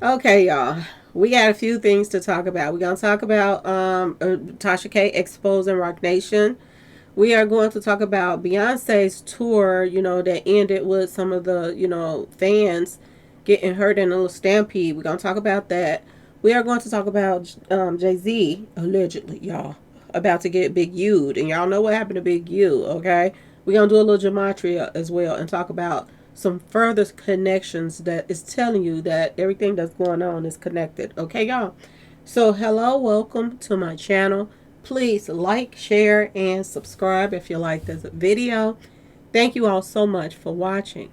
Okay, y'all. We got a few things to talk about. We're gonna talk about Tasha K exposing Roc Nation. We are going to talk about Beyonce's tour. That ended with some of the fans getting hurt in a little stampede. We're gonna talk about that. We are going to talk about Jay Z allegedly, y'all, about to get Big U'd, and y'all know what happened to Big U. Okay, we're gonna do a little gematria as well and talk about some further connections that is telling you that everything that's going on is connected. Okay, y'all. So, hello, welcome to my channel. Please like, share, and subscribe if you like this video. Thank you all so much for watching.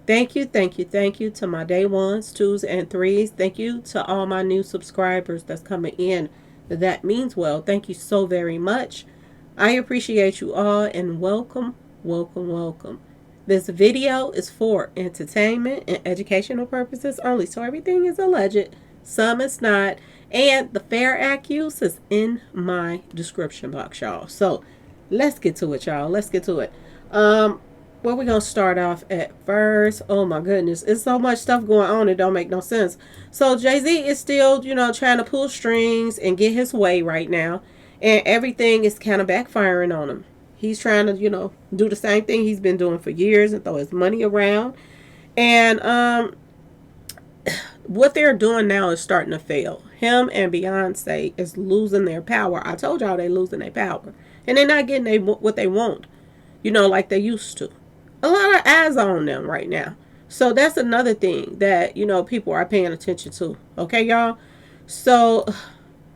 Thank you to my day ones, twos, and threes. Thank you to all my new subscribers that's coming in. That means well. Thank you so very much. I appreciate you all and welcome, welcome, welcome. This video is for entertainment and educational purposes only, so everything is alleged, some is not, and the Fair Act use is in my description box, y'all. So let's get to it, y'all. Let's get to it. Where we gonna start off at first? Oh my goodness, it's so much stuff going on. It don't make no sense. So Jay Z is still, trying to pull strings and get his way right now, and everything is kind of backfiring on him. He's trying to, do the same thing he's been doing for years and throw his money around. And what they're doing now is starting to fail. Him and Beyonce is losing their power. I told y'all they're losing their power. And they're not getting what they want, like they used to. A lot of eyes on them right now. So that's another thing that, people are paying attention to. Okay, y'all? So,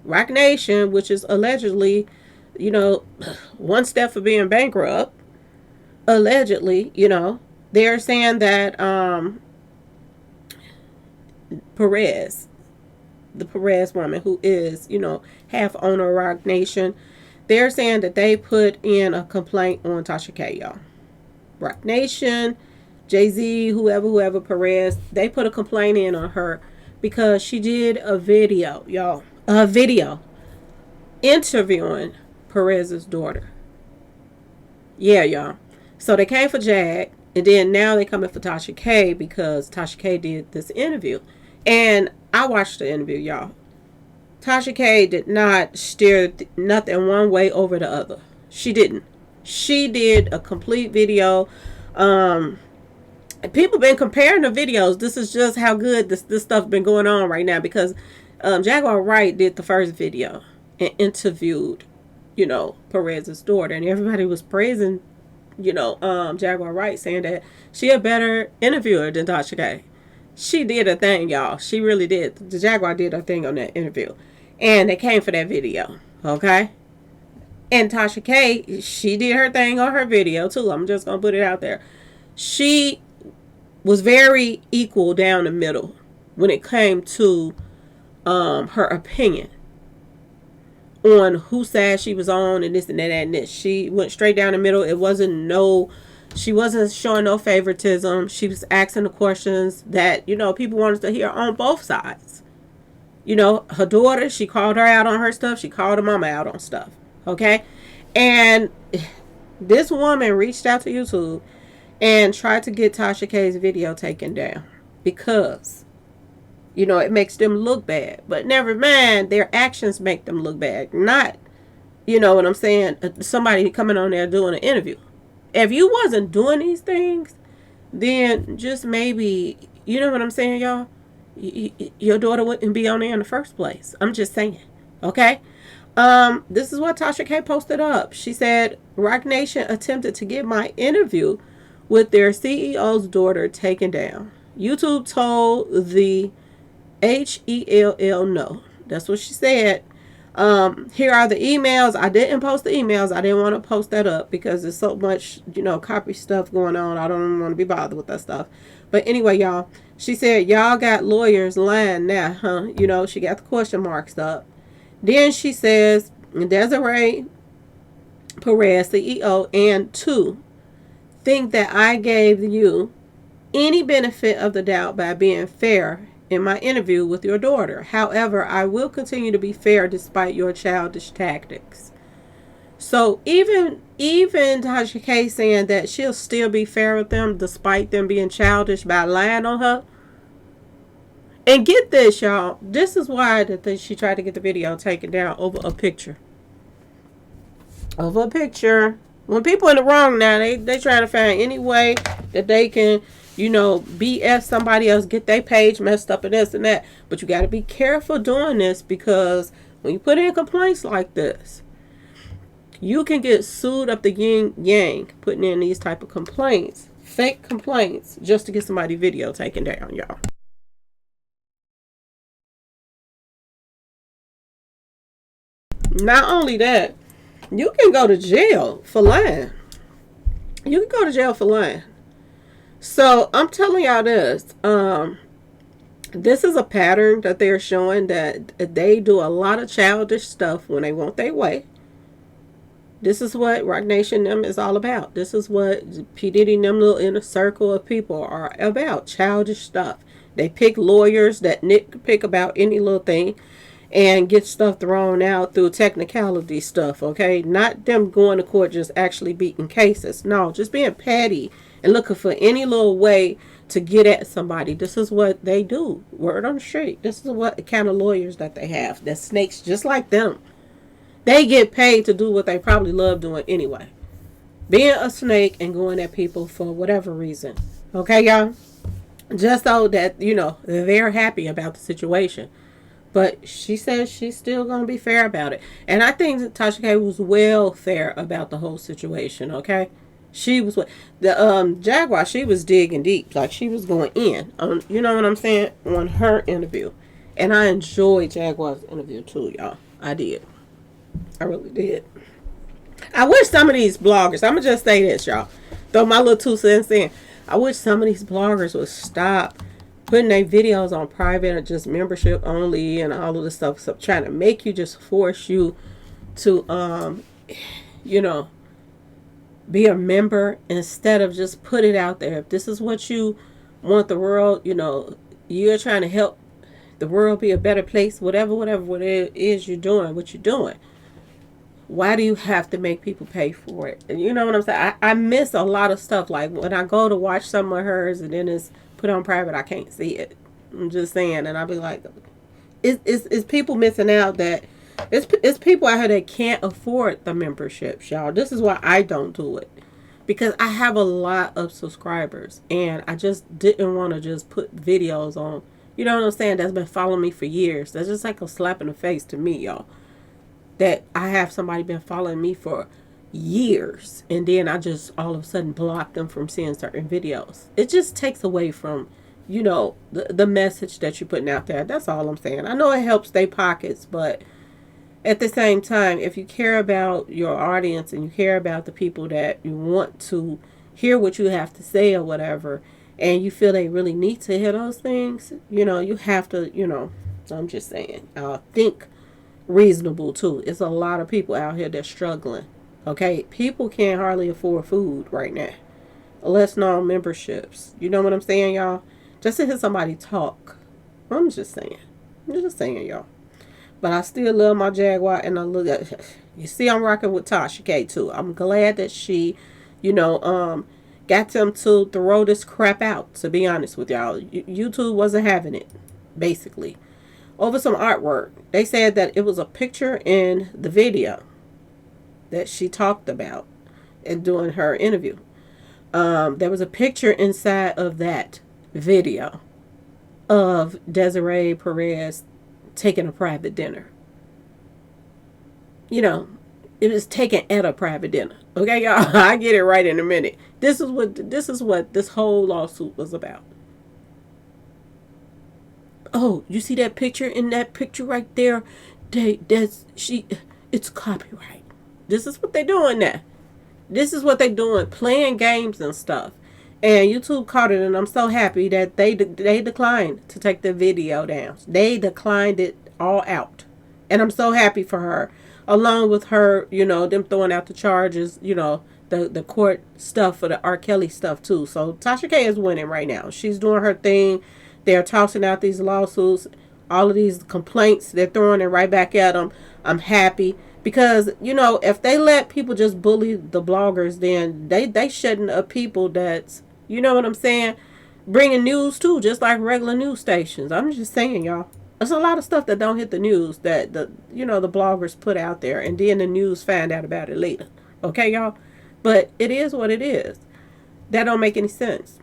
Roc Nation, which is allegedly, one step for being bankrupt, allegedly, they're saying that Perez, the Perez woman who is, half owner of Roc Nation, they're saying that they put in a complaint on Tasha K, y'all. Roc Nation, Jay-Z, whoever, Perez, they put a complaint in on her because she did a video, y'all. A video interviewing Perez's daughter. Yeah, y'all. So they came for Jag, and then now they coming for Tasha K because Tasha K did this interview. And I watched the interview, y'all. Tasha K did not steer nothing one way over the other. She didn't. She did a complete video. People been comparing the videos. This is just how good this stuff been going on right now because Jaguar Wright did the first video and interviewed, Perez's daughter, and everybody was praising, Jaguar Wright, saying that she a better interviewer than Tasha K. She did her thing, y'all. She really did. The Jaguar did her thing on that interview. And they came for that video. Okay? And Tasha K, she did her thing on her video, too. I'm just going to put it out there. She was very equal down the middle when it came to her opinion on whose side she was on and this and that and this. She went straight down the middle. She wasn't showing no favoritism. She was asking the questions that, people wanted to hear on both sides. Her daughter, she called her out on her stuff. She called her mama out on stuff. Okay? And this woman reached out to YouTube and tried to get Tasha K's video taken down because, it makes them look bad. But never mind, their actions make them look bad. Not, what I'm saying, somebody coming on there doing an interview. If you wasn't doing these things, then just maybe, you know what I'm saying, y'all? Your daughter wouldn't be on there in the first place. I'm just saying. Okay? This is what Tasha K posted up. She said, Roc Nation attempted to get my interview with their CEO's daughter taken down. YouTube told the HELL no. That's what she said. Here are the emails. I didn't post the emails. I didn't want to post that up because there's so much, copy stuff going on. I don't want to be bothered with that stuff. But anyway, y'all, she said, y'all got lawyers lying now, huh? She got the question marks up. Then she says, Desiree Perez, CEO, and 2, think that I gave you any benefit of the doubt by being fair in my interview with your daughter. However, I will continue to be fair despite your childish tactics. So even Tasha K saying that she'll still be fair with them despite them being childish by lying on her. And get this, y'all. This is why she tried to get the video taken down over a picture. Over a picture. When people in the wrong now, they trying to find any way that they can, BS somebody else, get their page messed up and this and that. But you got to be careful doing this, because when you put in complaints like this, you can get sued up the yin yang putting in these type of complaints, fake complaints, just to get somebody video taken down, y'all. Not only that, you can go to jail for lying. You can go to jail for lying. So I'm telling y'all this. This is a pattern that they're showing, that they do a lot of childish stuff when they want their way. This is what Roc Nation them is all about. This is what P. Diddy and them little inner circle of people are about. Childish stuff. They pick lawyers that nitpick about any little thing and get stuff thrown out through technicality stuff, okay? Not them going to court just actually beating cases. No, just being petty and looking for any little way to get at somebody. This is what they do. Word on the street. This is what kind of lawyers that they have. They're snakes just like them. They get paid to do what they probably love doing anyway. Being a snake and going at people for whatever reason. Okay, y'all? Just so that, they're happy about the situation. But she says she's still going to be fair about it. And I think that Tasha K was well fair about the whole situation, okay? She was, the Jaguar, she was digging deep. Like, she was going in, on, you know what I'm saying, on her interview. And I enjoyed Jaguar's interview too, y'all. I did. I really did. I wish some of these bloggers, I'm going to just say this, y'all. Throw my little 2 cents in. I wish some of these bloggers would stop putting their videos on private or just membership only and all of this stuff. So trying to make you, just force you to, be a member instead of just put it out there. If this is what you want the world, you're trying to help the world be a better place, whatever it is you're doing, what you're doing. Why do you have to make people pay for it? And you know what I'm saying? I miss a lot of stuff. Like when I go to watch some of hers and then it's put on private, I can't see it. I'm just saying. And I'll be like, it's people missing out, that it's people out here that can't afford the memberships, y'all. This is why I don't do it. Because I have a lot of subscribers and I just didn't want to just put videos on, you know what I'm saying, that's been following me for years. That's just like a slap in the face to me, y'all. That I have somebody been following me for years and then I just all of a sudden block them from seeing certain videos. It just takes away from, the message that you're putting out there. That's all I'm saying. I know it helps their pockets, but at the same time, if you care about your audience and you care about the people that you want to hear what you have to say or whatever, and you feel they really need to hear those things, you have to, I'm just saying, think reasonable too. It's a lot of people out here that's struggling. Okay, people can't hardly afford food right now, less known memberships. You know what I'm saying, y'all? Just to hear somebody talk. I'm just saying, y'all. But I still love my Jaguar, and I look at, you see, I'm rocking with Tasha K too. I'm glad that she, got them to throw this crap out. To be honest with y'all, YouTube wasn't having it, basically. Over some artwork. They said that it was a picture in the video that she talked about in doing her interview. There was a picture inside of that video of Desiree Perez taking a private dinner. It was taken at a private dinner. Okay, y'all, I get it right in a minute. This is what this whole lawsuit was about. Oh, you see that picture? In that picture right there, it's copyright. This is what they're doing now. This is what they're doing, playing games and stuff. And YouTube caught it, and I'm so happy that they declined to take the video down. They declined it all out. And I'm so happy for her. Along with her, them throwing out the charges, the court stuff for the R. Kelly stuff too. So Tasha K is winning right now. She's doing her thing. They're tossing out these lawsuits, all of these complaints. They're throwing it right back at them. I'm happy because, if they let people just bully the bloggers, then they shouldn't have people that's, you know what I'm saying, bringing news too, just like regular news stations. I'm just saying, y'all. There's a lot of stuff that don't hit the news that the bloggers put out there, and then the news find out about it later. Okay, y'all. But it is what it is. That don't make any sense.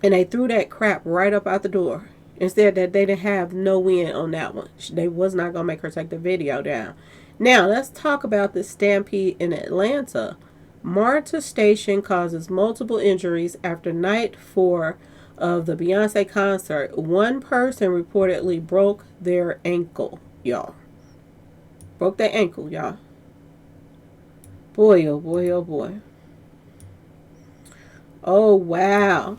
And they threw that crap right up out the door and said that they didn't have no win on that one. They was not gonna make her take the video down. Now let's talk about the stampede in Atlanta. Marta Station causes multiple injuries after night 4 of the Beyonce concert. One person reportedly broke their ankle, y'all. Broke their ankle, y'all. Boy, oh boy, oh boy. Oh, wow.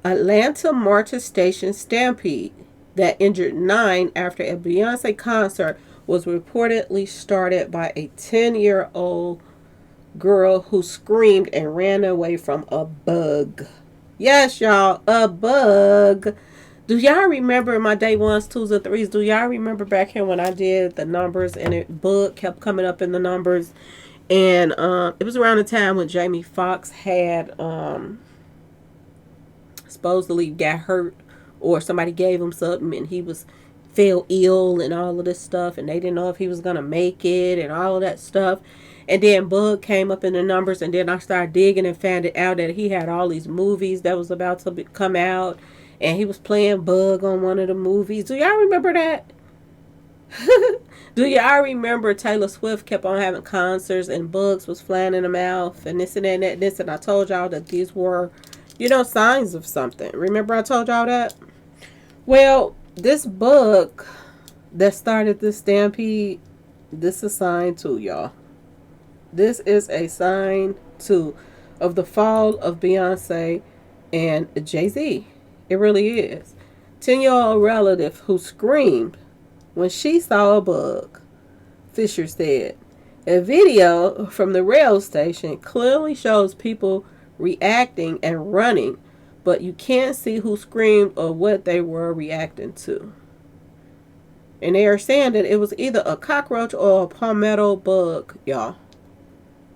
Atlanta Marta Station stampede that injured 9 after a Beyonce concert was reportedly started by a 10-year-old girl who screamed and ran away from a bug. Yes, y'all, a bug. Do y'all remember my day ones, twos, and threes? Do y'all remember back here when I did the numbers and it bug kept coming up in the numbers? And it was around the time when Jamie Foxx had supposedly got hurt, or somebody gave him something and he fell ill and all of this stuff, and they didn't know if he was gonna make it and all of that stuff. And then Bug came up in the numbers, and then I started digging and found it out that he had all these movies that was about to come out, and he was playing Bug on one of the movies. Do y'all remember that? Do y'all remember Taylor Swift kept on having concerts and bugs was flying in the mouth and this and that and that, this, and I told y'all that these were, signs of something. Remember I told y'all that? Well, this bug that started this stampede, this is a sign too, y'all. This is a sign too of the fall of Beyonce and Jay-Z. It really is. 10-year-old relative who screamed when she saw a bug, Fisher said. A video from the rail station clearly shows people reacting and running, but you can't see who screamed or what they were reacting to. And they are saying that it was either a cockroach or a palmetto bug, y'all.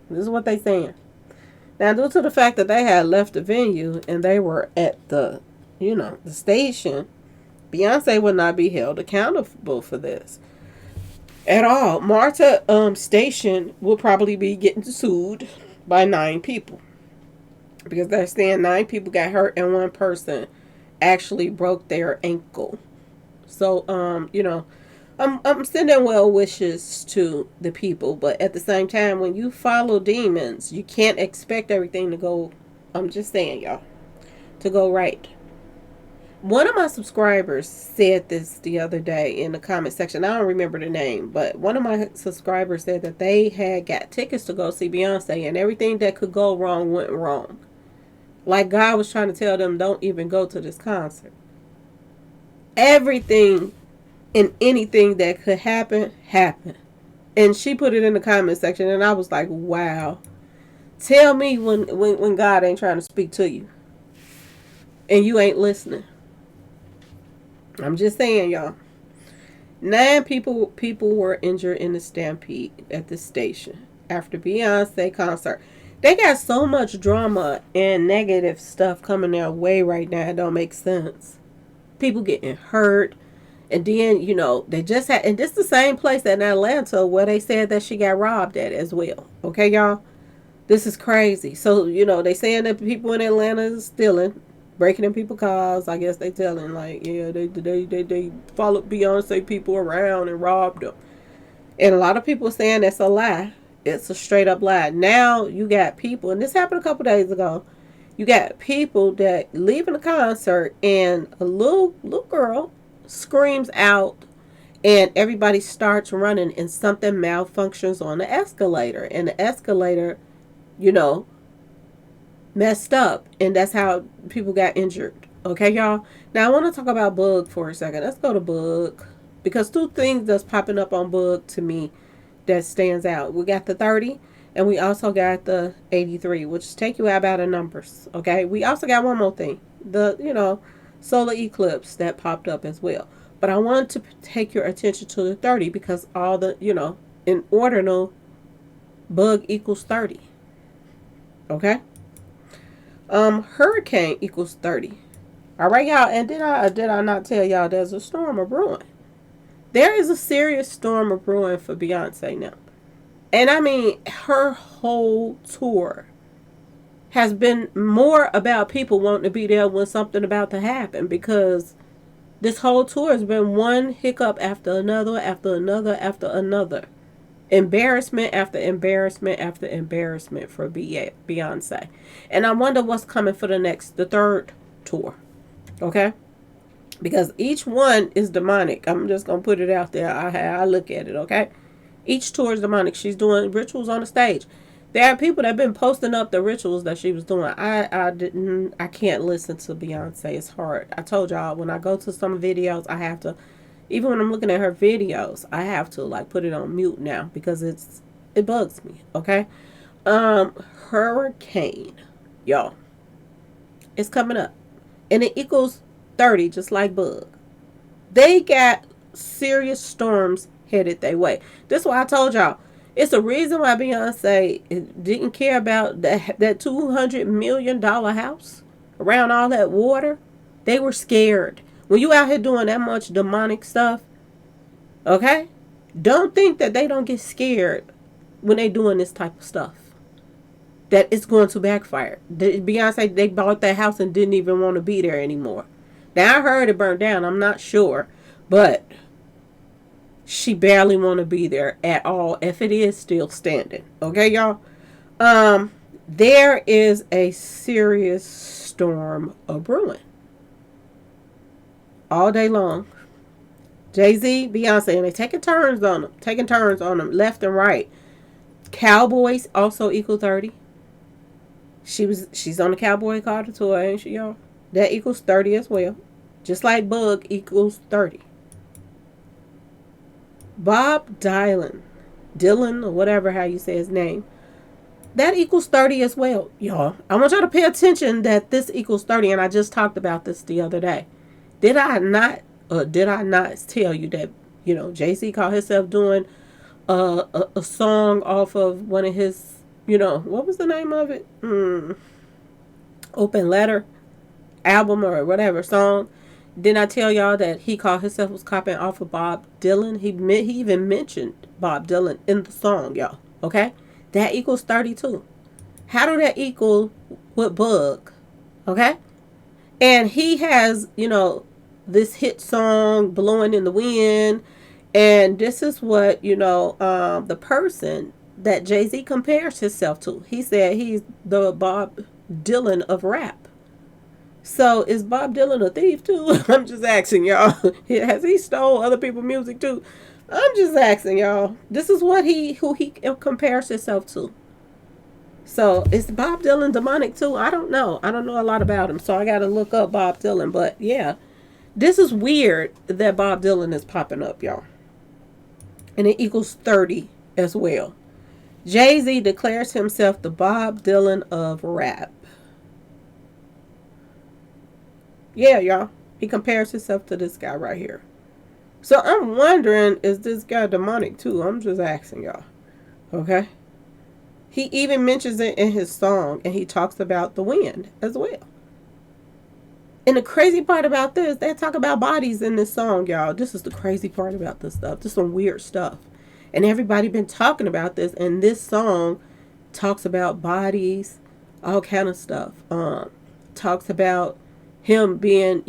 This is what they're saying. Now, due to the fact that they had left the venue and they were at the station, Beyonce would not be held accountable for this at all. Marta Station will probably be getting sued by 9 people because they're saying 9 people got hurt and 1 person actually broke their ankle. So, I'm sending well wishes to the people, but at the same time, when you follow demons, you can't expect everything to go, I'm just saying, y'all, to go right. One of my subscribers said this the other day in the comment section. I don't remember the name, but one of my subscribers said that they had got tickets to go see Beyonce and everything that could go wrong went wrong. Like God was trying to tell them, don't even go to this concert. Everything and anything that could happen, happened. And she put it in the comment section and I was like, wow. Tell me when God ain't trying to speak to you and you ain't listening. I'm just saying, y'all. 9 people were injured in the stampede at the station after Beyonce concert. They got so much drama and negative stuff coming their way right now. It don't make sense. People getting hurt. And then, they just had, and this is the same place in Atlanta where they said that she got robbed at as well. Okay, y'all? This is crazy. So, they saying that people in Atlanta is stealing, breaking in people's cars. I guess they telling like, yeah, they followed Beyonce people around and robbed them. And a lot of people saying that's a lie. It's a straight up lie. Now you got people, and this happened a couple days ago. You got people that leaving the concert and a little girl screams out and everybody starts running and something malfunctions on the escalator. And the escalator, messed up, and that's how people got injured. Okay, y'all? Now I want to talk about Bug for a second. Let's go to Bug, because 2 things that's popping up on Bug to me that stands out. We got the 30 and we also got the 83, which take you out of numbers. Okay, we also got one more thing, the solar eclipse that popped up as well. But I want to take your attention to the 30 because all the in ordinal, Bug equals 30. Okay. Hurricane equals 30. All right, y'all. And did I not tell y'all there's a storm of brewing? There is a serious storm of brewing for Beyonce now. And I mean, her whole tour has been more about people wanting to be there when something about to happen, because this whole tour has been one hiccup after another, after another, after another. Embarrassment after embarrassment after embarrassment for Beyonce. And I wonder what's coming for the third tour. Okay? Because each one is demonic. I'm just going to put it out there. I look at it, okay? Each tour is demonic. She's doing rituals on the stage. There are people that have been posting up the rituals that she was doing. I can't listen to Beyonce. It's hard. I told y'all, when I go to some videos, I have to, even when I'm looking at her videos, I have to like put it on mute now because it bugs me, okay? Hurricane, y'all. It's coming up. And it equals 30, just like bug. They got serious storms headed their way. This is why I told y'all, it's a reason why Beyonce didn't care about that $200 million house around all that water. They were scared. When you out here doing that much demonic stuff, okay, don't think that they don't get scared when they doing this type of stuff, that it's going to backfire. Beyonce, they bought that house and didn't even want to be there anymore. Now I heard it burned down. I'm not sure, but she barely want to be there at all if it is still standing. Okay, y'all? There is a serious storm of brewing all day long. Jay-Z, Beyonce, and they taking turns on them left and right. Cowboys also equal 30. She's on the Cowboy Carter tour, ain't she, y'all? That equals 30 as well. Just like Bug equals 30. Bob Dylan, or whatever how you say his name, that equals 30 as well, y'all. I want y'all to pay attention that this equals 30, and I just talked about this the other day. Did I not tell you that, Jay-Z called himself doing a song off of one of his, what was the name of it? Open Letter album or whatever song. Didn't I tell y'all that he called himself was copying off of Bob Dylan? He even mentioned Bob Dylan in the song, y'all. Okay? That equals 32. How do that equal with Bug? Okay? And he has, this hit song, Blowing in the Wind. And this is what, the person that Jay-Z compares himself to. He said he's the Bob Dylan of rap. So is Bob Dylan a thief too? I'm just asking y'all. Has he stole other people's music too? I'm just asking y'all. This is what who he compares himself to. So is Bob Dylan demonic too? I don't know. I don't know a lot about him, so I got to look up Bob Dylan. But yeah, this is weird that Bob Dylan is popping up, y'all. And it equals 30 as well. Jay-Z declares himself the Bob Dylan of rap. Yeah, y'all. He compares himself to this guy right here. So I'm wondering, is this guy demonic too? I'm just asking y'all. Okay? He even mentions it in his song, and he talks about the wind as well. And the crazy part about this, they talk about bodies in this song, y'all. This is the crazy part about this stuff. This is some weird stuff. And everybody been talking about this, and this song talks about bodies, all kind of stuff. Talks about him being,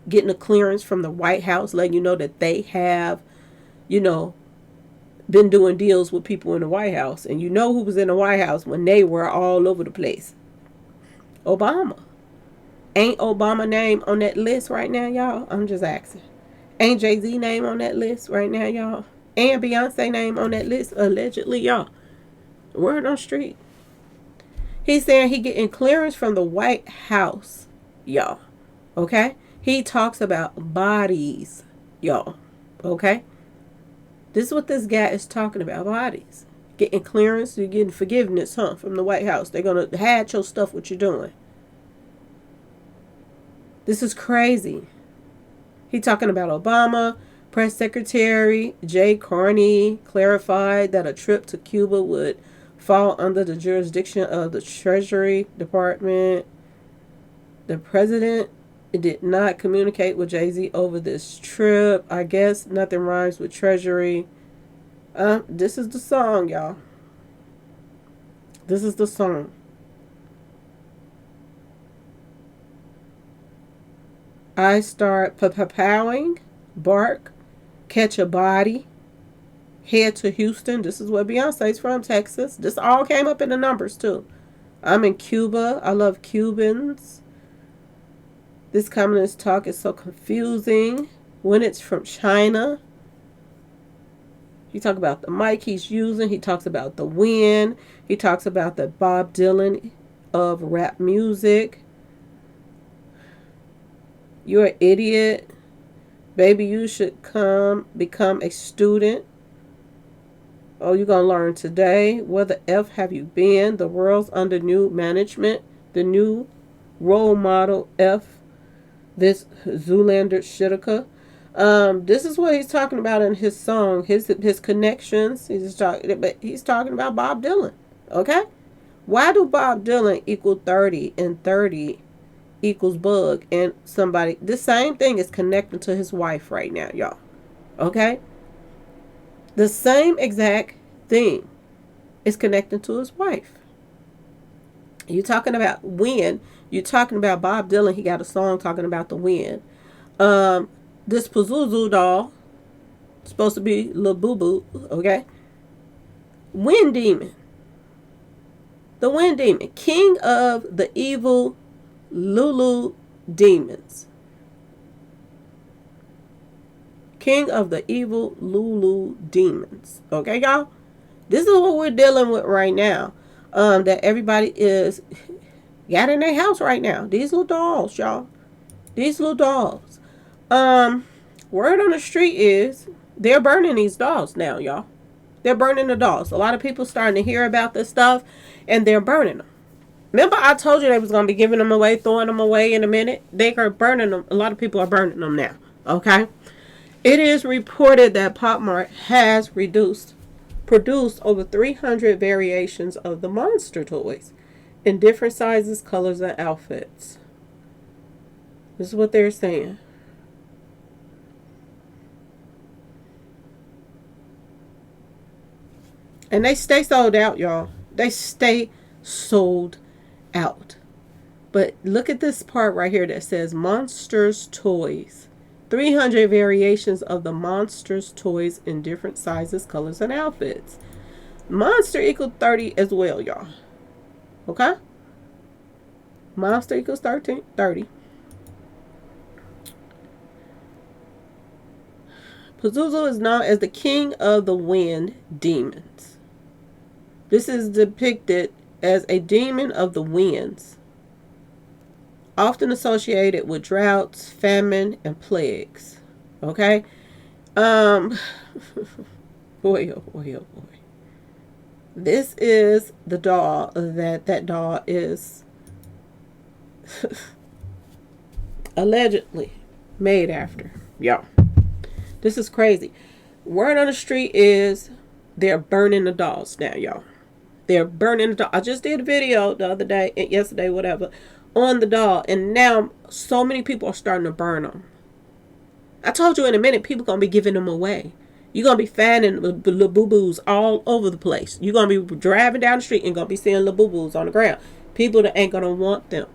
getting a clearance from the White House, letting you know that they have, been doing deals with people in the White House. And you know who was in the White House when they were all over the place? Obama. Ain't Obama name on that list right now, y'all? I'm just asking. Ain't Jay-Z name on that list right now, y'all? And Beyonce name on that list, allegedly, y'all. Word on street. He's saying he getting clearance from the White House, y'all. Okay? He talks about bodies, y'all. Okay? This is what this guy is talking about, bodies. Getting clearance, you're getting forgiveness, from the White House. They're going to hide your stuff, what you're doing. This is crazy. He talking about Obama. Press Secretary Jay Carney clarified that a trip to Cuba would fall under the jurisdiction of the Treasury Department. The president It did not communicate with Jay-Z over this trip. I guess nothing rhymes with treasury. This is the song, y'all. This is the song. I start powing, bark, catch a body, head to Houston. This is where Beyonce's from, Texas. This all came up in the numbers too. I'm in Cuba. I love Cubans. This communist talk is so confusing when it's from China. He talks about the mic he's using. He talks about the wind. He talks about the Bob Dylan of rap music. You're an idiot. Baby, you should become a student. Oh, you're going to learn today. Where the F have you been? The world's under new management. The new role model F. This Zoolander Shitka. This is what he's talking about in his song. His connections. He's talking about Bob Dylan. Okay? Why do Bob Dylan equal 30 and 30 equals bug and somebody? The same thing is connecting to his wife right now, y'all. Okay? The same exact thing is connecting to his wife. You're talking about wind. You're talking about Bob Dylan. He got a song talking about the wind. This Pazuzu doll, supposed to be Lil Boo Boo, okay? Wind Demon. The Wind Demon. King of the evil Lulu demons. King of the evil Lulu demons. Okay, y'all? This is what we're dealing with right now. That everybody is got in their house right now. These little dolls, y'all. These little dolls. Word on the street is they're burning these dolls now, y'all. They're burning the dolls. A lot of people starting to hear about this stuff, and they're burning them. Remember, I told you they was gonna be giving them away, throwing them away in a minute. They are burning them. A lot of people are burning them now. Okay. It is reported that Pop Mart has produced over 300 variations of the monster toys in different sizes, colors, and outfits. This is what they're saying. And they stay sold out, y'all. They stay sold out. But look at this part right here that says Monsters Toys. 300 variations of the Monsters toys in different sizes, colors, and outfits. Monster equals 30 as well, y'all. Okay? Monster equals 30. Pazuzu is known as the king of the wind demons. This is depicted as a demon of the winds, often associated with droughts, famine, and plagues. Okay? Boy, oh boy, oh boy. This is the doll that doll is allegedly made after. Y'all. This is crazy. Word on the street is they're burning the dolls now, y'all. They're burning the doll. I just did a video the other day, yesterday, whatever, on the doll, and now so many people are starting to burn them. I told you in a minute, people gonna be giving them away. You're gonna be finding the boo-boos all over the place. You're gonna be driving down the street and gonna be seeing the boo-boos on the ground. People that ain't gonna want them.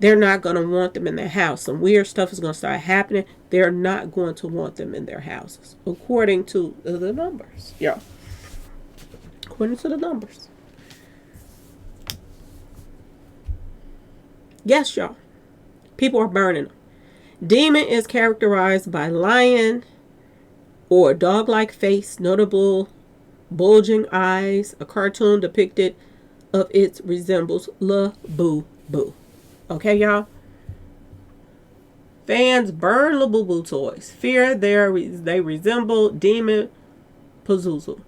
They're not going to want them in their house. Some weird stuff is going to start happening. They're not going to want them in their houses, according to the numbers. Yeah. According to the numbers. Yes, y'all. People are burning them. Demon is characterized by lion or dog-like face, notable bulging eyes. A cartoon depicted of it resembles La Boo Boo. Okay, y'all? Fans burn Labubu toys. Fear they resemble Demon Pazuzu.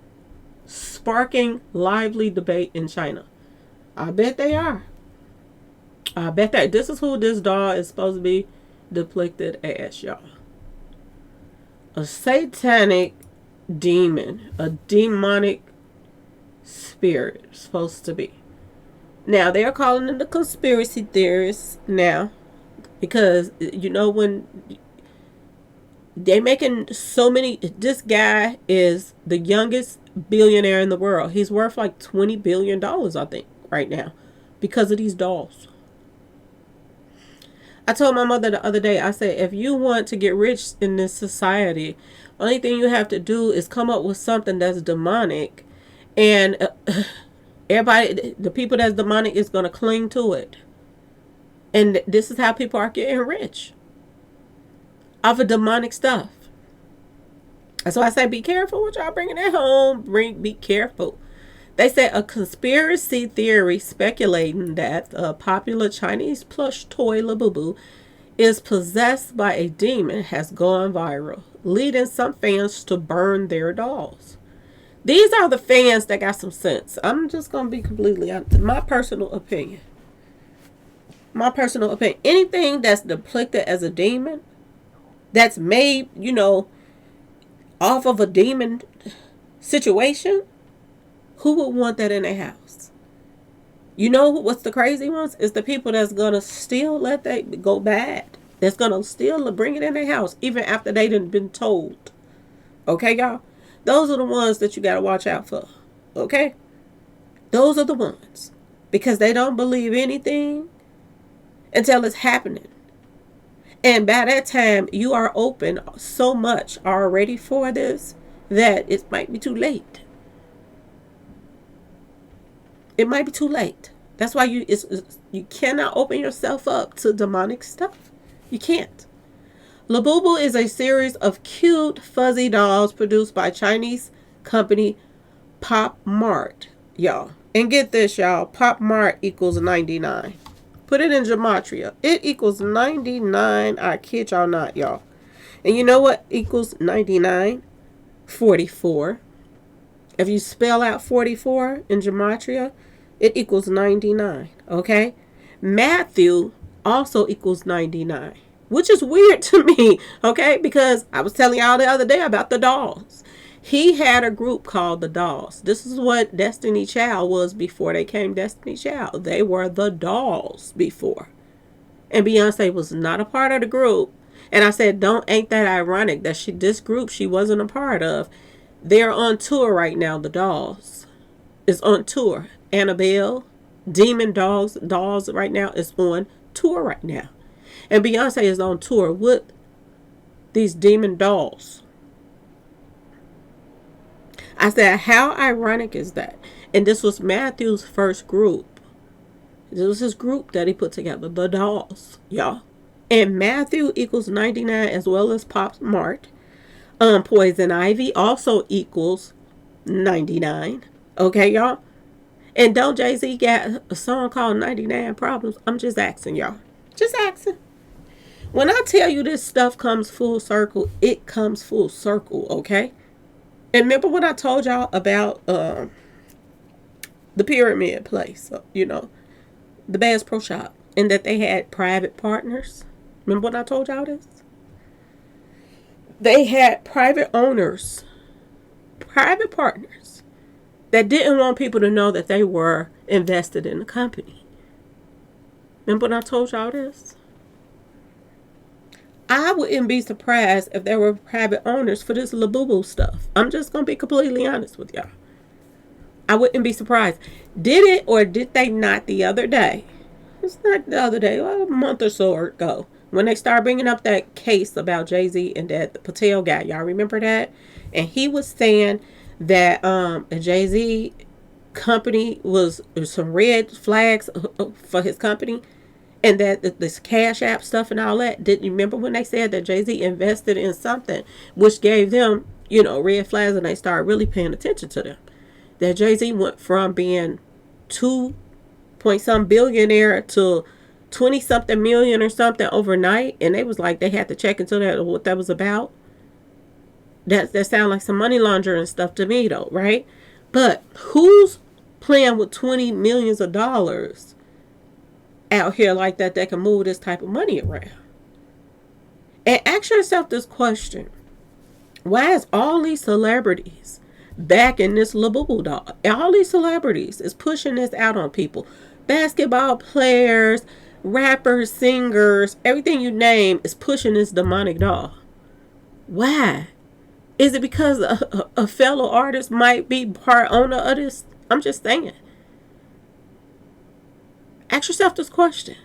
Sparking lively debate in China. I bet they are. I bet that. This is who this doll is supposed to be depicted as, y'all. A satanic demon. A demonic spirit. Supposed to be. Now, they're calling them the conspiracy theorists now. Because, you know, when they making so many, this guy is the youngest billionaire in the world. He's worth like $20 billion, I think, right now, because of these dolls. I told my mother the other day, I said, if you want to get rich in this society, only thing you have to do is come up with something that's demonic, and everybody, the people that's demonic is going to cling to it. And this is how people are getting rich, off of demonic stuff. So I say, be careful what y'all bringing at home. Be careful. They said a conspiracy theory speculating that a popular Chinese plush toy Labubu is possessed by a demon has gone viral, leading some fans to burn their dolls. These are the fans that got some sense. I'm just going to be completely honest. My personal opinion. Anything that's depicted as a demon, that's made, you know, off of a demon situation, who would want that in their house? You know what's the crazy ones? Is the people that's going to still let that go bad. That's going to still bring it in their house, even after they done been told. Okay, y'all? Those are the ones that you got to watch out for. Okay? Those are the ones. Because they don't believe anything until it's happening. And by that time, you are open so much already for this that it might be too late. It might be too late. That's why you cannot open yourself up to demonic stuff. You can't. Labubu is a series of cute, fuzzy dolls produced by Chinese company Pop Mart, y'all. And get this, y'all. Pop Mart equals 99. Put it in Gematria. It equals 99. I kid y'all not, y'all. And you know what equals 99? 44. If you spell out 44 in Gematria, it equals 99. Okay? Matthew also equals 99. Which is weird to me. Okay? Because I was telling y'all the other day about the dolls. He had a group called the Dolls. This is what Destiny Child was before they came Destiny Child. They were the Dolls before. And Beyonce was not a part of the group. And I said, ain't that ironic that this group she wasn't a part of. They're on tour right now, the Dolls. Is on tour. Annabelle, Demon Dolls right now is on tour right now. And Beyonce is on tour with these Demon Dolls. I said, how ironic is that? And this was Matthew's first group. This was his group that he put together, the Dolls, y'all. And Matthew equals 99 as well as Pop Mart. Poison Ivy also equals 99. Okay, y'all? And don't Jay-Z got a song called 99 Problems? I'm just asking, y'all. Just asking. When I tell you this stuff comes full circle, it comes full circle, okay? And remember what I told y'all about the pyramid place, you know, the Bass Pro Shop, and that they had private partners? Remember what I told y'all this? They had private owners, private partners that didn't want people to know that they were invested in the company. Remember when I told y'all this? I wouldn't be surprised if there were private owners for this Labubu stuff. I'm just going to be completely honest with y'all. I wouldn't be surprised. Did it or did they not the other day? It's not the other day, a month or so ago, when they started bringing up that case about Jay-Z and that Patel guy. Y'all remember that? And he was saying that a Jay-Z company was some red flags for his company. And that this Cash App stuff and all that. Did you remember when they said that Jay-Z invested in something which gave them, you know, red flags, and they started really paying attention to them? That Jay-Z went from being 2-point-some billionaire to 20-something million or something overnight. And they was like, they had to check into that, what that was about. That sound like some money laundering stuff to me, though, right? But who's playing with $20 million out here like that can move this type of money around? And ask yourself this question. Why is all these celebrities backing this Labubu doll? All these celebrities is pushing this out on people. Basketball players, rappers, singers, everything you name is pushing this demonic doll. Why? Is it because a fellow artist might be part owner of this? I'm just saying. Ask yourself this question.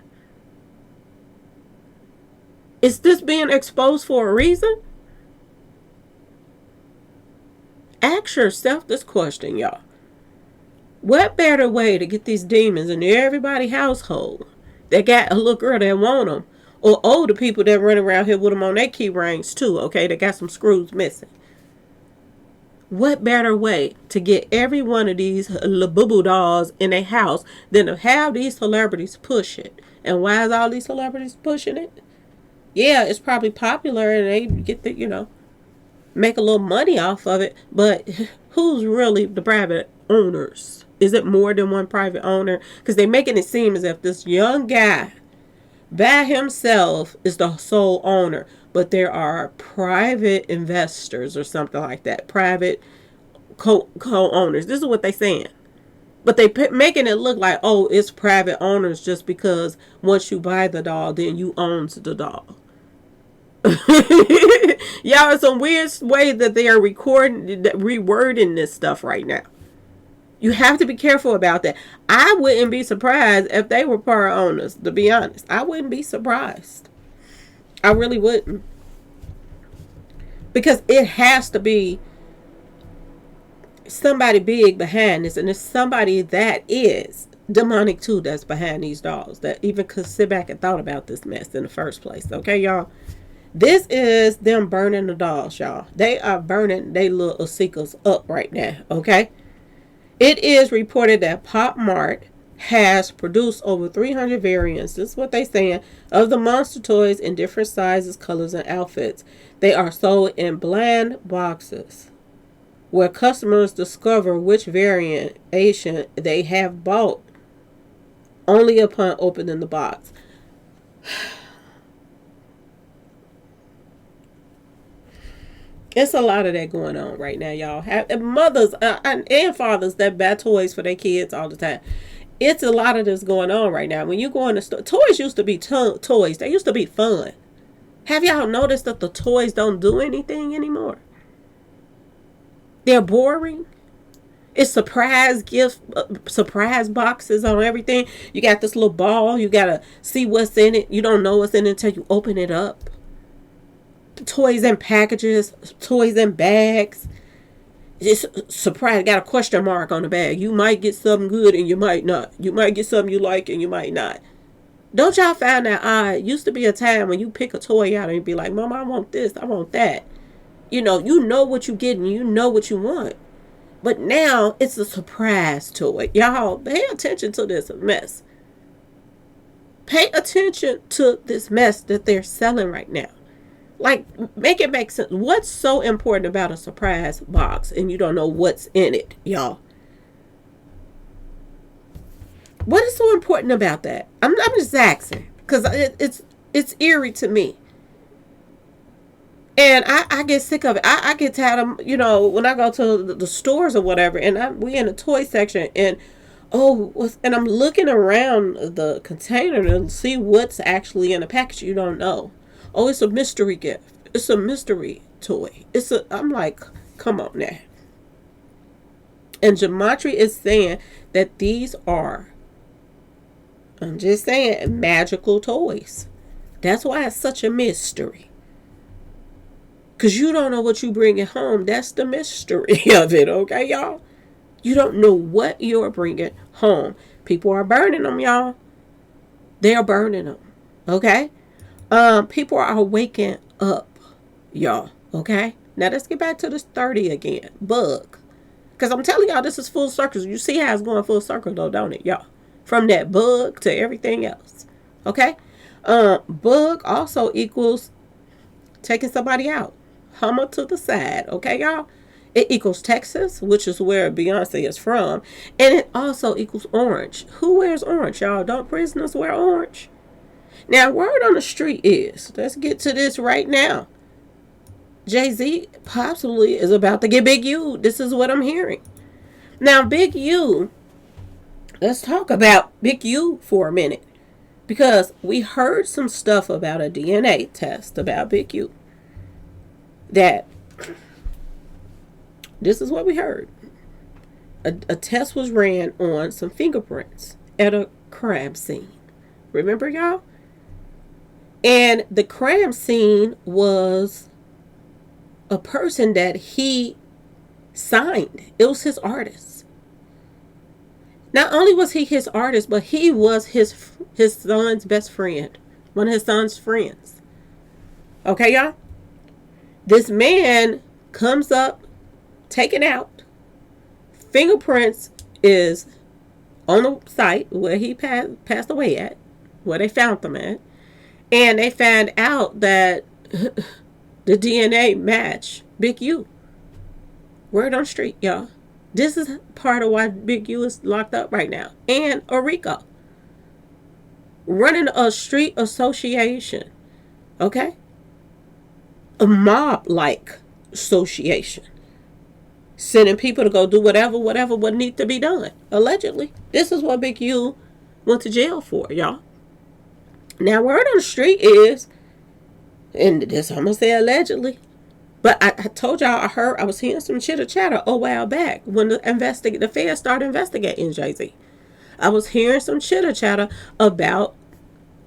Is this being exposed for a reason? Ask yourself this question, y'all. What better way to get these demons in everybody's household that got a little girl that want them, or older people that run around here with them on their key rings too, okay, that got some screws missing? What better way to get every one of these boo dolls in a house than to have these celebrities push it? And why is all these celebrities pushing it? Yeah, it's probably popular and they get the, make a little money off of it, but who's really the private owners? Is it more than one private owner? Because they're making it seem as if this young guy by himself is the sole owner, but there are private investors or something like that, private co-owners. This is what they're saying. But they making it look like, oh, it's private owners just because once you buy the doll, then you own the doll. Y'all, it's some weird way that they are rewording this stuff right now. You have to be careful about that. I wouldn't be surprised if they were part owners, to be honest. I wouldn't be surprised. I really wouldn't. Because it has to be somebody big behind this. And it's somebody that is demonic too that's behind these dolls. That even could sit back and thought about this mess in the first place. Okay, y'all? This is them burning the dolls, y'all. They are burning their little seekers up right now, okay? It is reported that Pop Mart has produced over 300 variants, this is what they're saying, of the monster toys in different sizes, colors, and outfits. They are sold in blind boxes where customers discover which variation they have bought only upon opening the box. It's a lot of that going on right now, y'all. Mothers and fathers that buy toys for their kids all the time. It's a lot of this going on right now. When you go in the store, toys used to be toys. They used to be fun. Have y'all noticed that the toys don't do anything anymore? They're boring. It's surprise gift, surprise boxes on everything. You got this little ball. You got to see what's in it. You don't know what's in it until you open it up. Toys in packages, toys in bags. It's surprise. Got a question mark on the bag. You might get something good and you might not. You might get something you like and you might not. Don't y'all find that odd? It used to be a time when you pick a toy out and be like, Mama, I want this, I want that. You know what you get and you know what you want. But now it's a surprise toy. Y'all, pay attention to this mess. Pay attention to this mess that they're selling right now. Like, make it make sense. What's so important about a surprise box and you don't know what's in it, y'all? What is so important about that? I'm just asking because it's eerie to me, and I get sick of it. I get tired of when I go to the stores or whatever, and we in the toy section, and and I'm looking around the container to see what's actually in the package. You don't know. Oh, it's a mystery gift. It's a mystery toy. I'm like, come on now. And Gematria is saying that these are, I'm just saying, magical toys. That's why it's such a mystery. Because you don't know what you bringing home. That's the mystery of it, okay, y'all? You don't know what you're bringing home. People are burning them, y'all. They are burning them, okay? People are waking up, y'all, okay? Now, let's get back to this 30 again. Bug. Because I'm telling y'all, this is full circle. You see how it's going full circle, though, don't it, y'all? From that bug to everything else, okay? Bug also equals taking somebody out. Hummer to the side, okay, y'all? It equals Texas, which is where Beyonce is from. And it also equals orange. Who wears orange, y'all? Don't prisoners wear orange? Now, word on the street is, let's get to this right now. Jay-Z possibly is about to get Big U. This is what I'm hearing. Now, Big U, let's talk about Big U for a minute. Because we heard some stuff about a DNA test about Big U. That this is what we heard. A test was ran on some fingerprints at a crime scene. Remember, y'all? And the crime scene was a person that he signed. It was his artist. Not only was he his artist, but he was his son's best friend. One of his son's friends. Okay, y'all? This man comes up, taken out. Fingerprints is on the site where he passed away at, where they found them at. And they found out that the DNA matched Big U. Word on the street, y'all. This is part of why Big U is locked up right now. And a RICO. Running a street association. Okay? A mob-like association. Sending people to go do whatever would need to be done. Allegedly. This is what Big U went to jail for, y'all. Now, word on the street is, and this I'm going to say allegedly, but I told y'all I was hearing some chitter chatter a while back when the feds started investigating Jay-Z. I was hearing some chitter chatter about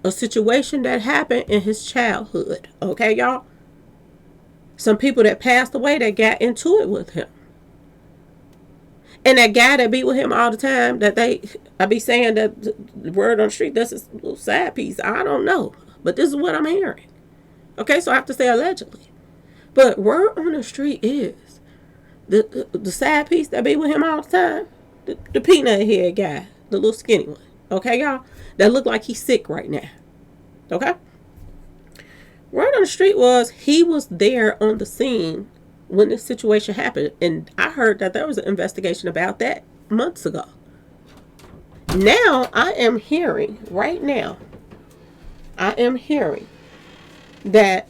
a situation that happened in his childhood. Okay, y'all? Some people that passed away that got into it with him. And that guy that be with him all the time, I be saying that the word on the street, that's a little side piece. I don't know. But this is what I'm hearing. Okay, so I have to say allegedly. But word on the street is the side piece that be with him all the time, the peanut head guy, the little skinny one. Okay, y'all? That look like he's sick right now. Okay? Word on the street was he was there on the scene when this situation happened. And I heard that there was an investigation about that months ago. Now, I am hearing that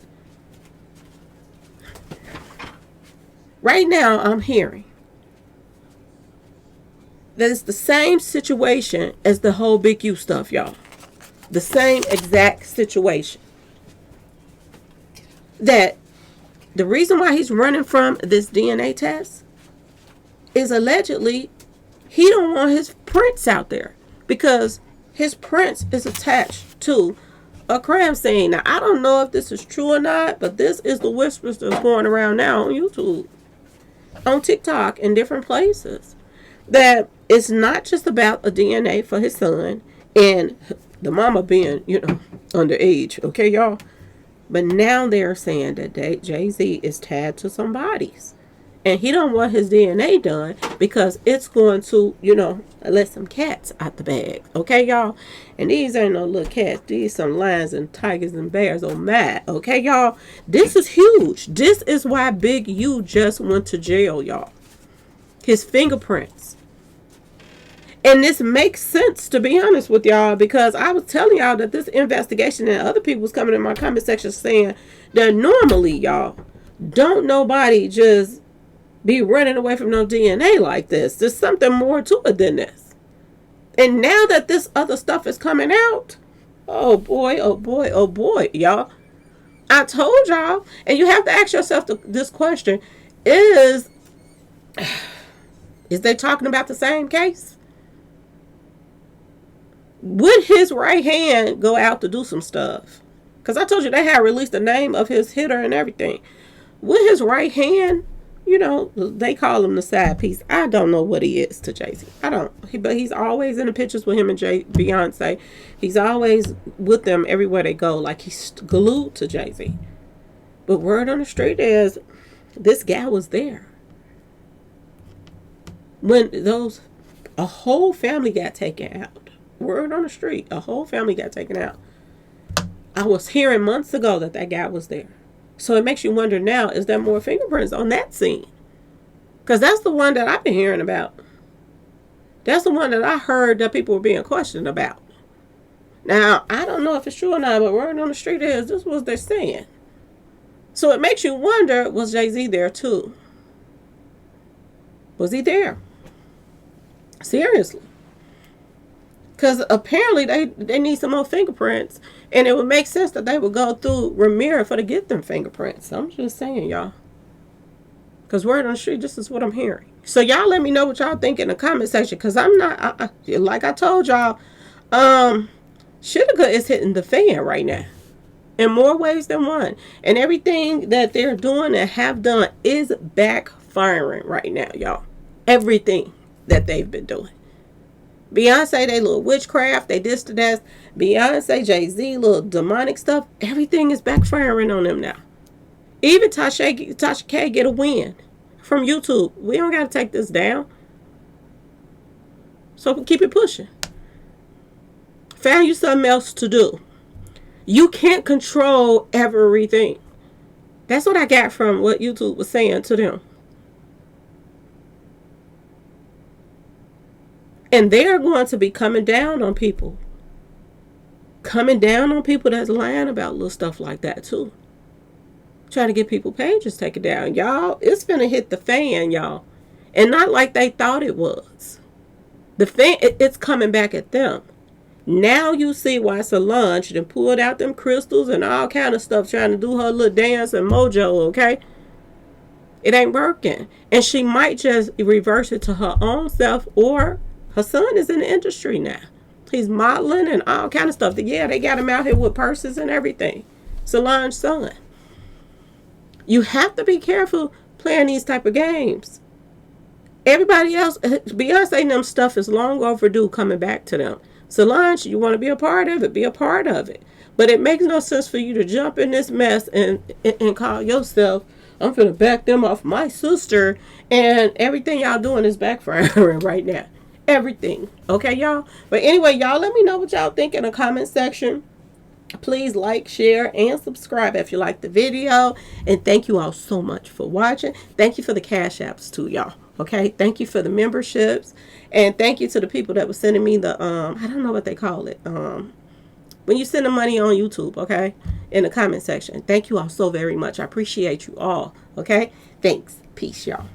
it's the same situation as the whole Big U stuff, y'all. The same exact situation. That the reason why he's running from this DNA test is allegedly he don't want his prints out there because his prints is attached to a crime scene. Now, I don't know if this is true or not, but this is the whispers that's going around now on YouTube, on TikTok, in different places. That it's not just about a DNA for his son and the mama being, underage. Okay, y'all? But now they're saying that Jay-Z is tied to some bodies. And he don't want his DNA done because it's going to, let some cats out the bag. Okay, y'all? And these ain't no little cats. These some lions and tigers and bears. Oh, my. Okay, y'all? This is huge. This is why Big U just went to jail, y'all. His fingerprints. And this makes sense, to be honest with y'all, because I was telling y'all that this investigation and other people was coming in my comment section saying that normally, y'all, don't nobody just be running away from no DNA like this. There's something more to it than this. And now that this other stuff is coming out, oh boy, y'all. I told y'all, and you have to ask yourself this question, is they talking about the same case? Would his right hand go out to do some stuff? Because I told you they had released the name of his hitter and everything. Would his right hand, they call him the side piece. I don't know what he is to Jay-Z. I don't. But he's always in the pictures with him and Beyonce. He's always with them everywhere they go. Like he's glued to Jay-Z. But word on the street is this guy was there. When a whole family got taken out. Word on the street, a whole family got taken out. I was hearing months ago that guy was there. So it makes you wonder now, is there more fingerprints on that scene? Because that's the one that I've been hearing about. That's the one that I heard that people were being questioned about. Now, I don't know if it's true or not, but word on the street is this was they're saying. So it makes you wonder, was Jay-Z there too? Was he there? Seriously. Because apparently they need some more fingerprints. And it would make sense that they would go through Ramira for to get them fingerprints. I'm just saying, y'all. Because word on the street, this is what I'm hearing. So y'all let me know what y'all think in the comment section. Because I'm not, like I told y'all, Shitika is hitting the fan right now. In more ways than one. And everything that they're doing and have done is backfiring right now, y'all. Everything that they've been doing. Beyonce, they little witchcraft, they this to that. Beyonce, Jay-Z, little demonic stuff. Everything is backfiring on them now. Even Tasha K get a win from YouTube. We don't got to take this down. So keep it pushing. Found you something else to do. You can't control everything. That's what I got from what YouTube was saying to them. And they're going to be coming down on people. Coming down on people that's lying about little stuff like that too. Trying to get people pages taken down. Y'all, it's finna hit the fan, y'all. And not like they thought it was. The fan, it's coming back at them. Now you see why Solange done pulled out them crystals and all kind of stuff trying to do her little dance and mojo, okay? It ain't working. And she might just reverse it to her own self, or her son is in the industry now. He's modeling and all kind of stuff. Yeah, they got him out here with purses and everything. Solange's son. You have to be careful playing these type of games. Everybody else, Beyonce and them stuff is long overdue coming back to them. Solange, you want to be a part of it, be a part of it. But it makes no sense for you to jump in this mess and call yourself, I'm finna back them off my sister, and everything y'all doing is backfiring right now. Everything. Okay, y'all? But anyway, y'all, let me know what y'all think in the comment section. Please like, share, and subscribe if you like the video. And thank you all so much for watching. Thank you for the cash apps too, y'all. Okay, thank you for the memberships. And thank you to the people that were sending me the, I don't know what they call it. When you send the money on YouTube, okay, in the comment section. Thank you all so very much. I appreciate you all. Okay, thanks. Peace, y'all.